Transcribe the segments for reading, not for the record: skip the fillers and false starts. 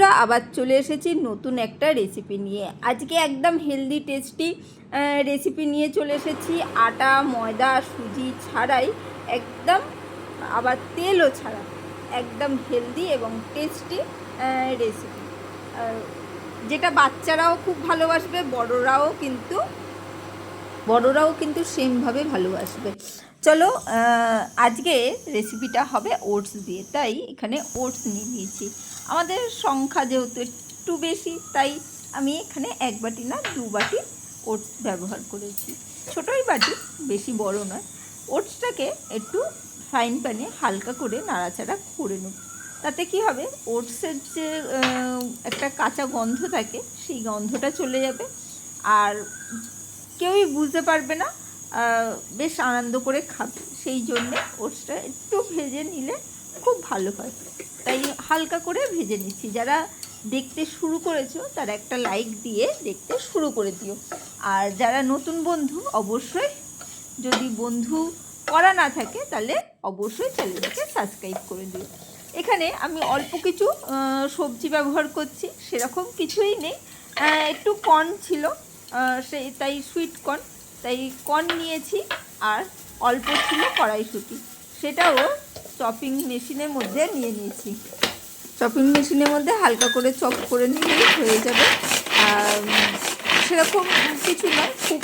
বন্ধুরা আবার চলে এসেছি নতুন একটা রেসিপি নিয়ে। আজকে একদম হেলদি টেস্টি রেসিপি নিয়ে চলে এসেছি। আটা ময়দা সুজি ছাড়াই, একদম আবার তেলও ছাড়া, একদম হেলদি এবং টেস্টি রেসিপি, যেটা বাচ্চারাও খুব ভালোবাসবে, বড়রাও কিন্তু সেমভাবে ভালোবাসবে। চলো, আজকে রেসিপিটা হবে ওটস দিয়ে, তাই এখানে ওটস নিয়ে নিয়েছি। আমাদের সংখ্যা যেহেতু একটু বেশি, তাই আমি এখানে 1 বাটি না 2 বাটি ওটস ব্যবহার করেছি। ছোটোই বাটি, বেশি বড় নয়। ওটসটাকে একটু ফ্রাইং প্যানে হালকা করে নাড়াচাড়া করে নেব। তাতে কি হবে, ওটসের যে একটা কাঁচা গন্ধ থাকে, সেই গন্ধটা চলে যাবে, আর কেউই বুঝতে পারবে না, বেশ আনন্দ করে খাবে। সেই জন্যে ওটসটা একটু ভেজে নিলে খুব ভালো হয়, তাই হালকা করে ভেজে নিচ্ছি। যারা দেখতে শুরু করেছো তারা একটা লাইক দিয়ে দেখতে শুরু করে দিও, আর যারা নতুন বন্ধু, অবশ্যই, যদি বন্ধু করা না থাকে তাহলে অবশ্যই চ্যানেলটাকে সাবস্ক্রাইব করে দিও। এখানে আমি অল্প কিছু সবজি ব্যবহার করছি, সেরকম কিছুই নেই। একটু কর্ন ছিল, তাই সুইট কর্ন, তাই কর্ন নিয়েছি। আর অল্প ছিল কড়াইশুঁটি, সেটাও চপিং মেশিনের মধ্যে নিয়ে নিয়েছি। চপিং মেশিনের মধ্যে হালকা করে চপ করে নিলেই হয়ে যাবে। সেরকম কিছু নয়, খুব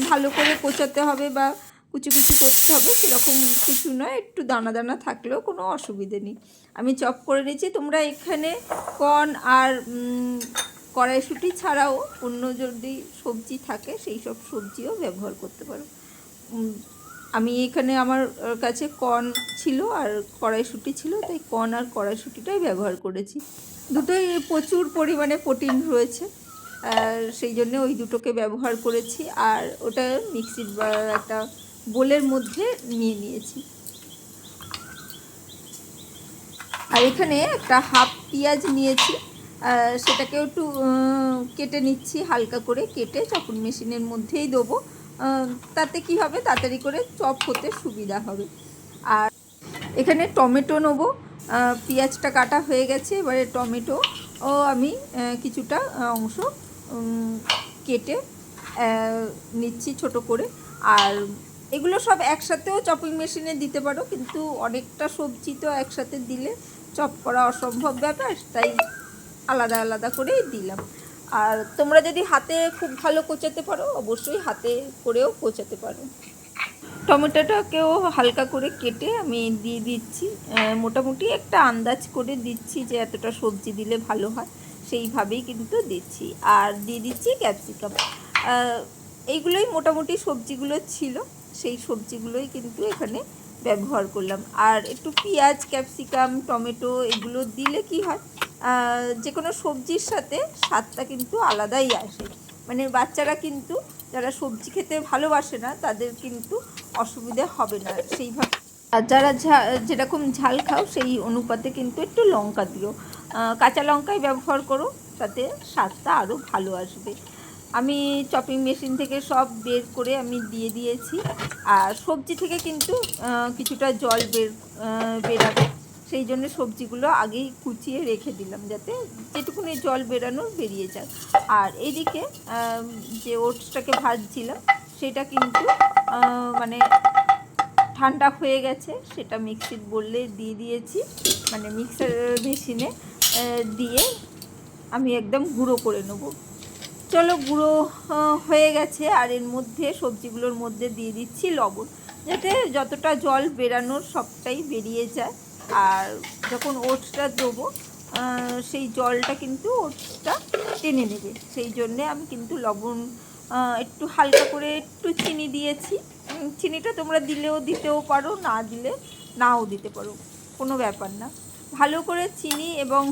ভালো করে কোচাতে হবে বা কুচি করতে হবে, সেরকম কিছু নয়। একটু দানা দানা থাকলেও কোনো অসুবিধে নেই। আমি চপ করে নিয়েছি। তোমরা এখানে কর্ন আর কড়াইশুঁটি ছাড়াও অন্য যদি সবজি থাকে সেই সব সবজিও ব্যবহার করতে পারো। আমি এখানে আমার কাছে কর্ন ছিল আর কড়াইশুঁটি ছিল, তাই কর্ন আর কড়াইশুঁটিটাই ব্যবহার করেছি। দুটোই প্রচুর পরিমাণে প্রোটিন রয়েছে, সেই জন্য ওই দুটোকে ব্যবহার করেছি। আর ওটা মিক্সির একটা বোলের মধ্যে নিয়ে নিয়েছি। আর এখানে একটা হাফ পেঁয়াজ নিয়েছি, সেটাকেও একটু কেটে নিচ্ছি, হালকা করে কেটে চপিং মেশিনের মধ্যেই দেবো। তাতে কি হবে, তাড়াতাড়ি করে চপ হতে সুবিধা হবে। আর এখানে টমেটো নেবো। পেঁয়াজটা কাটা হয়ে গেছে, এবারে টমেটো আমি কিছুটা অংশ কেটে নিচ্ছি ছোট করে। আর এগুলো সব একসাথেও চপিং মেশিনে দিতে পারো, কিন্তু অনেকটা সবজি তো একসাথে দিলে চপ করা অসম্ভব ব্যাপার, তাই আলাদা আলাদা করেই দিলাম। আর তোমরা যদি হাতে খুব ভালো কোচাতে পারো, অবশ্যই হাতে করেও কোচাতে পারো। টমেটোটাকেও হালকা করে কেটে আমি দিয়ে দিচ্ছি। মোটামুটি একটা আন্দাজ করে দিচ্ছি যে এতটা সবজি দিলে ভালো হয়, সেইভাবেই কিন্তু দিচ্ছি। আর দিয়ে দিচ্ছি ক্যাপসিকাম। এইগুলোই মোটামুটি সবজিগুলো ছিল, সেই সবজিগুলোই কিন্তু এখানে ব্যবহার করলাম। আর একটু পেঁয়াজ, ক্যাপসিকাম, টমেটো এগুলো দিলে কি হয়, যে কোনো সবজির সাথে স্বাদটা কিন্তু আলাদাই আসে। মানে বাচ্চারা কিন্তু, যারা সবজি খেতে ভালোবাসে না, তাদের কিন্তু অসুবিধে হবে না সেইভাবে। আর যারা যেরকম ঝাল খাও সেই অনুপাতে কিন্তু একটু লঙ্কা দিও, কাঁচা লঙ্কাই ব্যবহার করো, তাতে স্বাদটা আরও ভালো আসবে। আমি চপিং মেশিন থেকে সব বের করে আমি দিয়ে দিয়েছি। আর সবজি থেকে কিন্তু কিছুটা জল বেরাবে, সেই জন্য সবজিগুলো আগেই কুচিয়ে রেখে দিলাম, যাতে যেটুকুনি জল বেরানোর বেরিয়ে যায়। আর এইদিকে যে ওটসটাকে ভাজছিলাম, সেটা কিন্তু মানে ঠান্ডা হয়ে গেছে, সেটা মিক্সির বোলে দিয়ে দিয়েছি, মানে মিক্সার মেশিনে দিয়ে আমি একদম গুঁড়ো করে নেব। চলো, গুঁড়ো হয়ে গেছে। আর এর মধ্যে সবজিগুলোর মধ্যে দিয়ে দিচ্ছি লবণ, যাতে যতটা জল বেরানোর সবটাই বেরিয়ে যায়। আর যখন ওটসটা দেবো, সেই জলটা কিন্তু ওটসটা টেনে নেবে, সেই জন্যে আমি কিন্তু লবণ একটু হালকা করে একটু চিনি দিয়েছি। চিনিটা তোমরা দিলেও দিতেও পারো, না দিলে নাও দিতে পারো, কোনো ব্যাপার না। ভালো করে চিনি এবং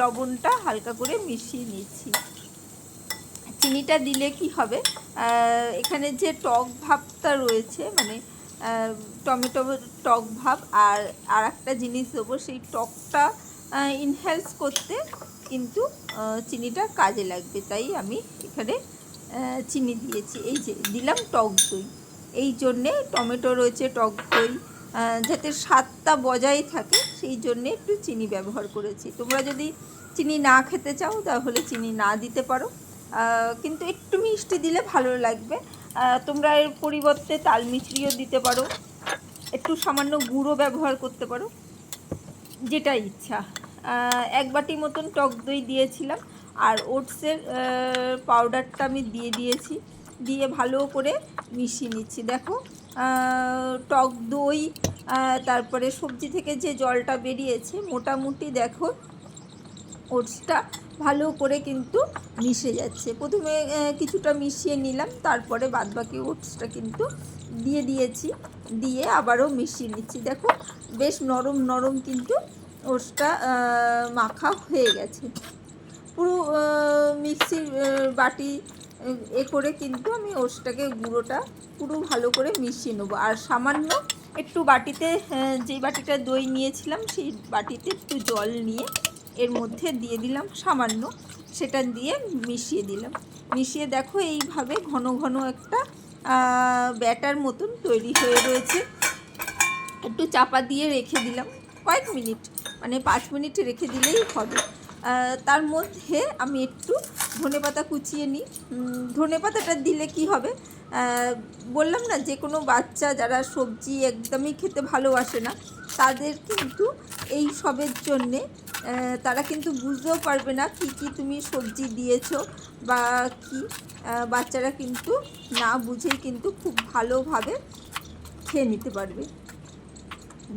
লবণটা হালকা করে মিশিয়ে নিচ্ছি। চিনিটা দিলে কি হবে, এখানে যে টক ভাবটা রয়েছে, মানে টমেটো টক ভাব, আর একটা জিনিস দেবো, সেই টকটা ইনহ্যান্স করতে কিন্তু চিনিটা কাজে লাগবে, তাই আমি এখানে চিনি দিয়েছি। এই যে দিলাম টক দই, এই জন্যে টমেটো রয়েছে, টক দই, যাতে স্বাদটা বজায় থাকে, সেই জন্যে একটু চিনি ব্যবহার করেছি। তোমরা যদি চিনি না খেতে চাও তাহলে চিনি না দিতে পারো, কিন্তু একটু মিষ্টি দিলে ভালো লাগবে। তোমরা এর পরিবর্তে তাল মিছরিও দিতে পারো, একটু সামান্য গুঁড়ো ব্যবহার করতে পারো, যেটা ইচ্ছা। 1 বাটি মতন টক দই দিয়েছিলাম, আর ওটসের পাউডারটা আমি দিয়ে দিয়েছি, দিয়ে ভালো করে মিশিয়ে নিচ্ছি। দেখো টক দই তারপরে সবজি থেকে যে জলটা বেরিয়েছে, মোটামুটি দেখো ওটসটা ভালো করে কিন্তু মিশে যাচ্ছে। প্রথমে কিছুটা মিশিয়ে নিলাম, তারপরে বাদবাকি ওটসটা কিন্তু দিয়ে দিয়েছি, দিয়ে আবারও মিশিয়ে নিচ্ছি। দেখো বেশ নরম নরম কিন্তু ওটসটা মাখা হয়ে গেছে। পুরো মিক্সির বাটি করে কিন্তু আমি ওটসটাকে গুঁড়োটা পুরো ভালো করে মিশিয়ে নেবো। আর সামান্য একটু বাটিতে, যেই বাটিটা দই নিয়েছিলাম সেই বাটিতে একটু জল নিয়ে এর মধ্যে দিয়ে দিলাম সামান্য, সেটা দিয়ে মিশিয়ে দিলাম। মিশিয়ে দেখো এইভাবে ঘন ঘন একটা ব্যাটার মতন তৈরি হয়ে রয়েছে। একটু চাপা দিয়ে রেখে দিলাম কয়েক মিনিট, মানে 5 মিনিট রেখে দিলেই হবে। তার মধ্যে আমি একটু ধনেপাতা কুচিয়ে নিই। ধনেপাতাটা দিলে কি হবে, বললাম না, যে কোনো বাচ্চা যারা সবজি একদমই খেতে ভালোবাসে না তাদের কিন্তু এই সবের জন্যে তারা কিন্তু বুঝতেও পারবে না কি কি তুমি সবজি দিয়েছো বা কি, বাচ্চারা কিন্তু না বুঝেই কিন্তু খুব ভালোভাবে খেয়ে নিতে পারবে।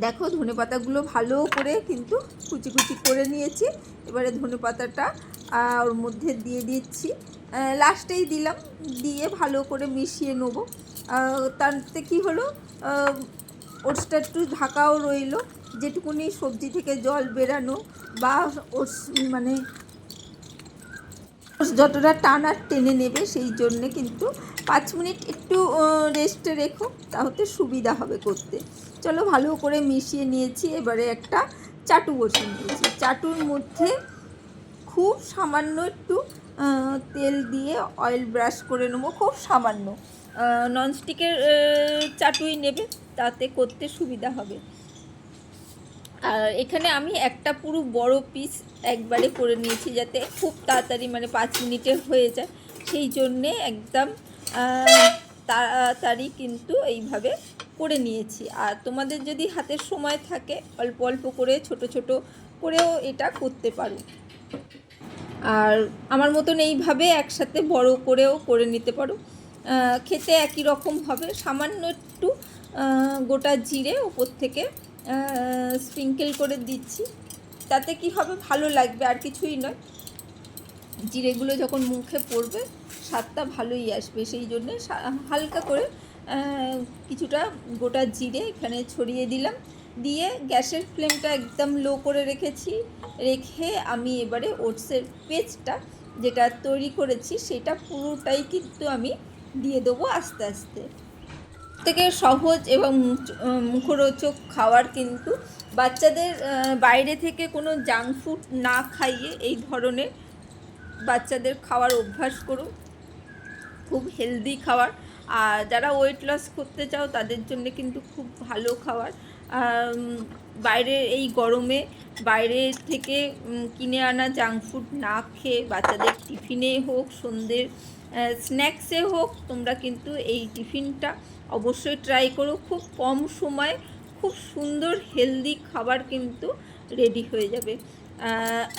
দেখো ধনেপাতাগুলো ভালো করে কিন্তু কুচি কুচি করে নিয়েছি। এবারে ধনেপাতাটা ওর মধ্যে দিয়ে দিচ্ছি, লাস্টেই দিলাম, দিয়ে ভালো করে মিশিয়ে নেব। তাতে কি হলো, ওটসটা একটু ঢাকাও রইলো, যেটুকুনি সবজি থেকে জল বেরানো বা ওটস মানে যতটা টানা টেনে নেবে সেই জন্যে কিন্তু 5 মিনিট একটু রেস্টে রেখো, তাহলে সুবিধা হবে করতে। চলো ভালো করে মিশিয়ে নিয়েছি, এবারে একটা চাটু বসিয়ে নিয়েছি। চাটুর মধ্যে খুব সামান্য একটু তেল দিয়ে অয়েল ব্রাশ করে নেবো, খুব সামান্য। ননস্টিকের চাটুই নেবে, তাতে করতে সুবিধা হবে। আর এখানে আমি একটা পুরো বড় পিস একবারে করে নিয়েছি, যাতে খুব তাড়াতাড়ি মানে 5 মিনিটে হয়ে যায়, সেই জন্যে একদম তাড়াতাড়ি কিন্তু এইভাবে করে নিয়েছি। আর তোমাদের যদি হাতের সময় থাকে অল্প অল্প করে ছোট ছোট করেও এটা করতে পারো। আর আমার মতন এইভাবে একসাথে বড় করেও করে নিতে পারো, খেতে একই রকম হবে। সামান্য একটু গোটা জিরে ওপর থেকে স্প্রিঙ্কেল করে দিচ্ছি, তাতে কি হবে, ভালো লাগবে, আর কিছুই নয়। জিরেগুলো যখন মুখে পড়বে স্বাদটা ভালোই আসবে, সেই জন্যে হালকা করে কিছুটা গোটা জিরে এখানে ছড়িয়ে দিলাম। দিয়ে গ্যাসের ফ্লেমটা একদম লো করে রেখে আমি এবারে ওটসের পেস্টটা যেটা তৈরি করেছি সেটা পুরোটাই কিন্তু আমি দিয়ে দেবো আস্তে আস্তে। থেকে সহজ এবং মুখরোচক খাবার কিন্তু বাচ্চাদের বাইরে থেকে কোনো জাঙ্ক ফুড না খাইয়ে এই ধরনের বাচ্চাদের খাওয়ার অভ্যাস করুন, খুব হেলদি খাবার। আর যারা ওয়েট লস করতে চাও তাদের জন্য কিন্তু খুব ভালো খাবার। বাইরে এই গরমে বাইরে থেকে কিনে আনা জাঙ্ক ফুড না খেয়ে বাচ্চাদের টিফিনে হোক, সন্ধ্যের স্ন্যাক্সে হোক, তোমরা কিন্তু এই টিফিনটা অবশ্যই ট্রাই করো। খুব কম সময়ে খুব সুন্দর হেলদি খাবার কিন্তু রেডি হয়ে যাবে।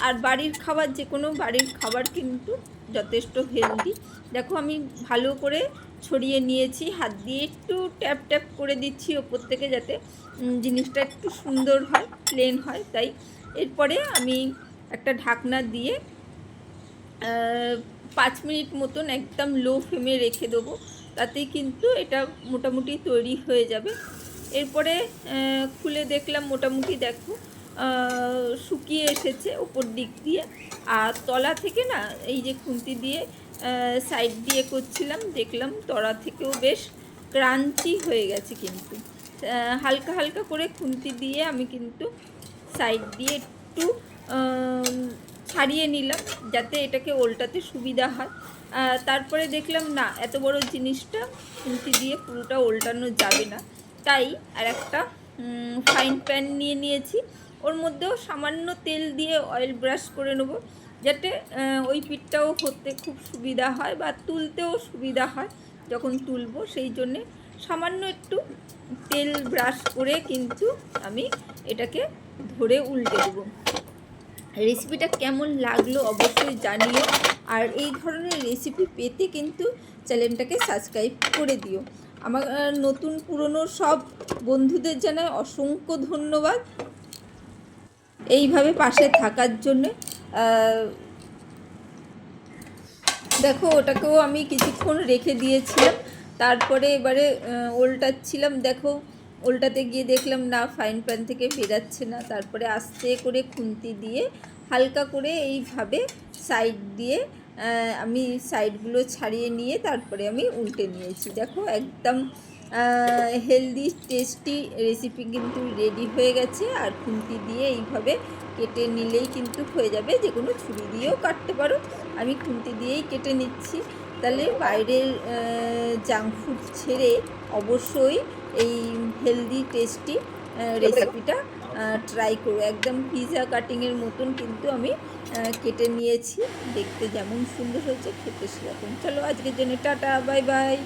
আর বাড়ির খাবার, যে কোনো বাড়ির খাবার কিন্তু যথেষ্ট হেলদি। দেখো আমি ভালো করে ছড়িয়ে নিয়েছি, হাত দিয়ে একটু ট্যাপ ট্যাপ করে দিচ্ছি ওপর থেকে, যাতে জিনিসটা একটু সুন্দর হয়, প্লেন হয়। তাই এরপরে আমি একটা ঢাকনা দিয়ে 5 মিনিট মতন একদম লো ফ্লেমে রেখে দেবো, তাতেই কিন্তু এটা মোটামুটি তৈরি হয়ে যাবে। এরপরে খুলে দেখলাম মোটামুটি দেখো শুকিয়ে এসেছে ওপর দিক দিয়ে, আর তলা থেকে না এই যে খুন্তি দিয়ে সাইড দিয়ে করছিলাম, দেখলাম তলা থেকেও বেশ ক্রাঞ্চি হয়ে গেছে। কিন্তু হালকা হালকা করে খুন্তি দিয়ে আমি কিন্তু সাইড দিয়ে একটু ছাড়িয়ে নিলাম, যাতে এটাকে ওল্টাতে সুবিধা হয়। তারপরে দেখলাম না, এত বড় জিনিসটা খুন্তি দিয়ে পুরোটা ওল্টানো যাবে না, তাই আর একটা ফ্রাইং প্যান নিয়েছি। ওর মধ্যেও সামান্য তেল দিয়ে অয়েল ব্রাশ করে নেব, যাতে ওই পিঠটাও হতে খুব সুবিধা হয় বা তুলতেও সুবিধা হয় যখন তুলবো। সেই জন্যে সামান্য একটু তেল ব্রাশ করে কিন্তু আমি এটাকে ধরে উল্টে দেবো। রেসিপিটা কেমন লাগলো অবশ্যই জানিও, আর এই ধরনের রেসিপি পেতে কিন্তু চ্যানেলটাকে সাবস্ক্রাইব করে দিও। আমার নতুন পুরনো সব বন্ধুদের জানাই অসংখ্য ধন্যবাদ এইভাবে পাশে থাকার জন্যে। দেখো ওটাকেও আমি কিছুক্ষণ রেখে দিয়েছিলাম, তারপরে এবারে উল্টাচ্ছিলাম। দেখো উল্টাতে গিয়ে দেখলাম না, ফ্রাইং প্যান থেকে বেরাচ্ছে না। তারপরে আস্তে করে খুন্তি দিয়ে হালকা করে এইভাবে সাইড দিয়ে আমি সাইডগুলো ছাড়িয়ে নিয়ে তারপরে আমি উল্টে নিয়েছি। দেখো একদম হেলদি টেস্টি রেসিপি কিন্তু রেডি হয়ে গেছে। আর খুন্তি দিয়ে এইভাবে কেটে নিলেই কিন্তু হয়ে যাবে, যে কোনো ছুরি দিয়েও কাটতে পারো, আমি খুন্তি দিয়েই কেটে নিচ্ছি। তাহলে বাইরের জাঙ্ক ফুড ছেড়ে অবশ্যই এই হেলদি টেস্টি রেসিপিটা ট্রাই করো। একদম পিৎজা কাটিংয়ের মতন কিন্তু আমি কেটে নিয়েছি, দেখতে যেমন সুন্দর হয়েছে খেতে সেরকম। চলো আজকের জন্য টাটা, বাই বাই।